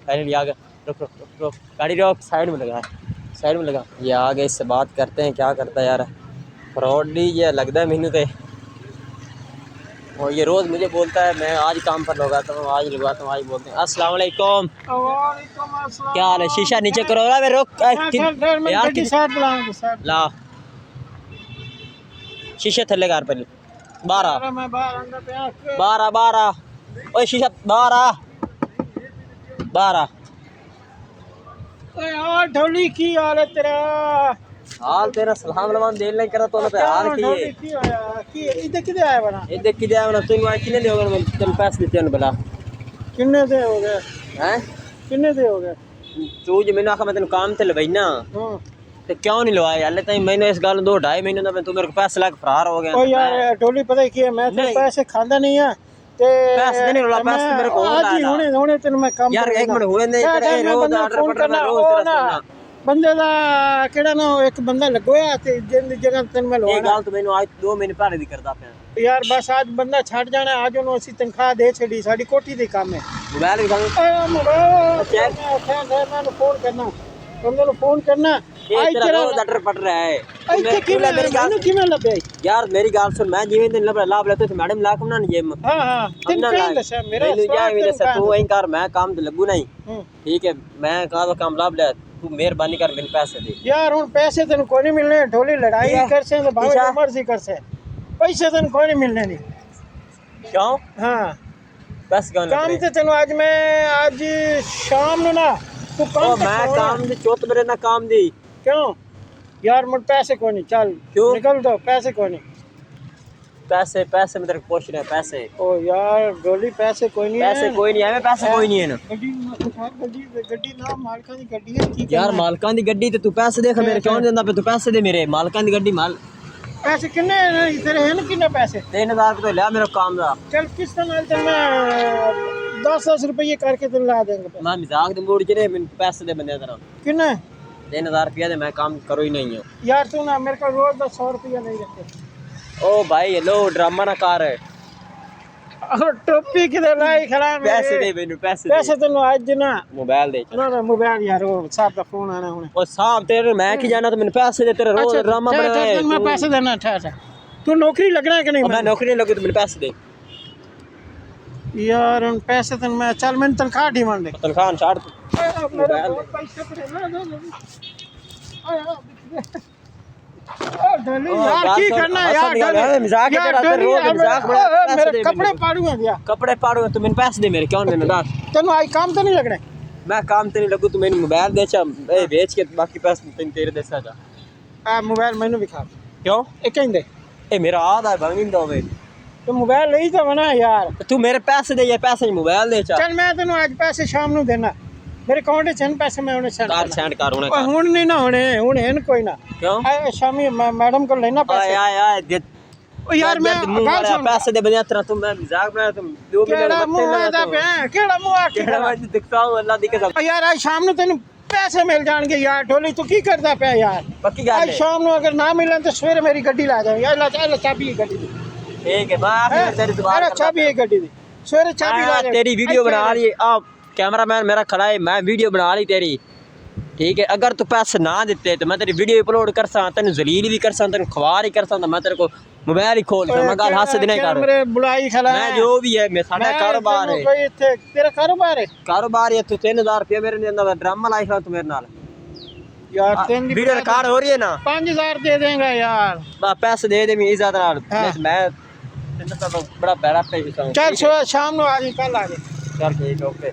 Finally आ गया। रुक रुक रुक रुक, गाड़ी रोक, साइड में लगा, साइड में लगा। ये आ गए, इससे बात करते हैं क्या करता है यार। फ्रॉड ही ये लगता है मैनू तो। और ये रोज़ मुझे बोलता है मैं आज काम पर लगाता हूँ, आज लगाता हूँ, आज बोलते हैं। अस्सलाम वालेकुम, क्या हाल है? शीशा नीचे करो ना, मैं रोक यार ला शीशे थल्ले कार पर 12 12 12 ओए शीशा 12 12 ढोली की हाल है तेरा? हाल तेरा सलाम लवान देन नहीं करा तो पे हाल की इधर किधर आया बना? इधर किधर आया बना? तुम कितने दे होगे? तुम पैसे देते हो बला किन्ने दे हो गए हैं? किन्ने दे हो गए? तू जो मैंने आखा मैं तेन काम ते लवाई ना ते क्यों नहीं लवाया? हाले ताई मैंने इस गल 2-2.5 महीने दा तू मेरे को पैसे लाके फरार हो गया। ओ यार ढोली पता है कि मैं तो पैसे खांदा नहीं है ते पैसे देने वाला पैसे मेरे को आज ही हुणे तेन मैं काम यार एक मिनट हुए नहीं करे रोज ऑर्डर पड़ रहा रोज तेरा बंदे दा केड़ा ना एक बंदा लगोया ते जिंद जगह तेन मैं ये गल तो मैंने आज 2 महीने पहले दी करदा पे यार। बस आज बंदा छट जाना, आज उन्होंने असी तनख्वाह दे छड़ी, साडी कोठी दे काम है। मोबाइल भी मैं फोन करना बंदे नु फोन करना आज तेरा रोज ऑर्डर पड़ रहा है। ਇੱਥੇ ਕਿਵੇਂ ਮੇਰੀ ਗੱਲ ਕਿਵੇਂ ਲੱਭਿਆ यार मेरी गाल सुन, मैं जिवें दिन लाभ लेते थे मैडम ला कम ना जिम हां तैਨੂੰ ਕਿਹਨੇ ਦੱਸਿਆ? ਮੇਰਾ क्या मेरे से तू वहीं कर, मैं काम ते लगू नहीं ठीक है। मैं कहा काम लाभ ले, तू मेहरबानी कर मेरे पैसे दे यार। हुन पैसे तैਨੂੰ कोई नहीं मिलने, ढोली लड़ाई कर से तो भावे जो मर्जी कर से, पैसे तैਨੂੰ कोई नहीं मिलने नहीं। क्यों? हां बस काम ते तैਨੂੰ आज शाम नु ना तू काम मैं काम दी चौथ मेरे ना काम दी क्यों यार? मुझ पैसे कोई नहीं, चल क्यों निकल दो, पैसे कोई नहीं। पैसे पैसे में तेरे को पूछ रहे हैं पैसे। ओ यार ढोली पैसे कोई नहीं पैसे कोई नहीं है, पैसे कोई नहीं है ना। गड्डी ना मालका दी गड्डी है ठीक है यार मालकां दी गड्डी ते तू पैसे देख मेरे क्यों देंदा पे? तू पैसे दे मेरे मालकां दी गड्डी माल पैसे किन्ने तेरे हैं ना? किन्ने पैसे? 3000 रुपए लिया मेरे काम दा। चल किस तरह चल मैं 10-10 रुपये करके तेन ला देंगे। मैं मजाक दे मूड च मैंने पैसे दे बंदे तरह किन्ने 3000 रुपया दे, मैं काम करो ही नहीं हूं यार। तू ना मेरे को रोज 100 रुपया नहीं रखते। ओ भाई हेलो ड्रामा ना कर, टोपी किधर लाई खड़ा? पैसे दे मैंने पैसे पैसे तेन आज ना मोबाइल दे ना मोबाइल यार वो साहब का फोन आना हुने। ओ साहब तेरे मैं की जाना तो मैंने पैसे दे, तेरे रोज ड्रामा बना है। मैं पैसे देना ठहर। तू नौकरी लगना है कि नहीं? मैं नौकरी नहीं लगू तो मैंने पैसे दे यार। उन पैसे तन मैं चल मैंने तनख्वाह डिमांड दे, तनख्वाह छाड़ तू मोबाइल यार की करना यार? मजाक है रोज मजाक बना। मेरे कपड़े पाड़ूंगा यार, कपड़े पाड़ूंगा तू मैंने पैसे दे मेरे क्यों देना दास? तेन आज काम तो नहीं लगना? मैं काम तो नहीं लगू तू मैंने मोबाइल दे चा बेच के बाकी पैसे तेन तेरे दे सा जा। मोबाइल मैंने भी खा क्यों? एक कहीं दे ए मेरा आधा भंगिन दो वे तो मोबाइल नहीं तो बना यार। तू मेरे पैसे दे, ये पैसे मोबाइल दे चा। चल मैं तेन आज पैसे शाम ਨੂੰ देना, मेरे अकाउंट च पैसे मैं उन्हें सेंड कार सेंड कर उन्हें हुन नहीं ना होने, हुन है कोई ना। क्यों? शामी मैडम को लेना पैसे। आय आय दे ओ यार मैं पैसे दे बनिया तरह तुम मैं मजाक बना तुम 2 केड़ा मुंह दा पे केड़ा मुंह केड़ा मैं दिखता हूं अल्लाह दी कसम। यार आज शाम ਨੂੰ तेन पैसे मिल जाएंगे यार। ढोली तू की करदा पे यार? पक्की गल आज शाम ਨੂੰ अगर ना मिलन तो सवेरे मेरी गड्डी ला जाओ यार। ला चाबी गड्डी दी ठीक है मैं तेरी दुआ अरे चाबी है गड्डी दी, सवेरे चाबी ला जाओ। तेरी वीडियो बना ली आप कैमरामैन मेरा खड़ा है, मैं वीडियो बना ली तेरी ठीक है। अगर तू पैसे ना देते तो मैं तेरी वीडियो अपलोड कर सा, तेन जलील भी कर सा, तेन खवार ही कर सा, मैं तेरे को मोबाइल ही खोल सा। मैं गल हस देने कर मेरे बुलाई खला मैं जो भी है मैं साडा कारोबार है। कोई इथे तेरा कारोबार है? कारोबार है। तू 3000 रुपया मेरे देंदा ड्रामा लाइफ है तू मेरे नाल यार। तेन वीडियो रिकॉर्ड हो रही है ना? 5000 दे देंगे यार। बस पैसे दे दे मैं इज्जत नाल मैं तेन तो बड़ा पैरा पे चल शाम ਨੂੰ आ जी, कल आ जी। चल ठीक ओके।